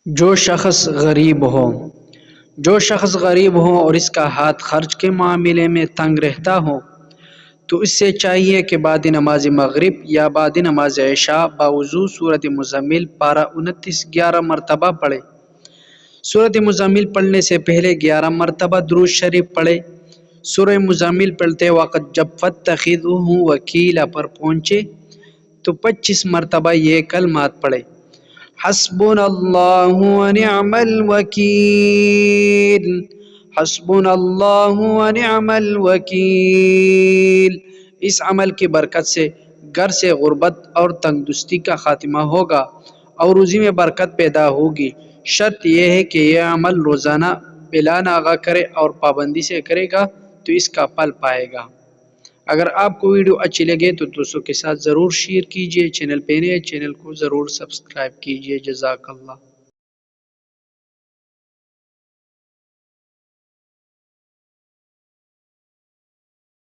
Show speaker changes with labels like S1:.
S1: جو شخص غریب ہو جو شخص غریب ہو اور اس کا ہاتھ خرچ کے معاملے میں تنگ رہتا ہو تو اس سے چاہیے کہ بعد نماز مغرب یا بعد نماز عشاء باوضو سورۃ مزمل پارہ 29 11 مرتبہ پڑھے۔ سورۃ مزمل پڑھنے سے پہلے 11 مرتبہ درود شریف پڑھے۔ سورہ مزمل پڑھتے وقت جب فاتخذوہ وکیلا پر پہنچے تو 25 مرتبہ یہ کلمات پڑھے: حسبنا اللہ ونعم الوکیل، حسبنا اللہ ونعم الوکیل۔ اس عمل کی برکت سے گھر سے غربت اور تنگ دستی کا خاتمہ ہوگا اور روزی میں برکت پیدا ہوگی۔ شرط یہ ہے کہ یہ عمل روزانہ بلا ناغہ کرے اور پابندی سے کرے گا تو اس کا پھل پائے گا۔ اگر آپ کو ویڈیو اچھی لگے تو دوستوں کے ساتھ ضرور شیئر کیجئے۔ چینل پہ نئے چینل کو ضرور سبسکرائب کیجئے۔ جزاک اللہ۔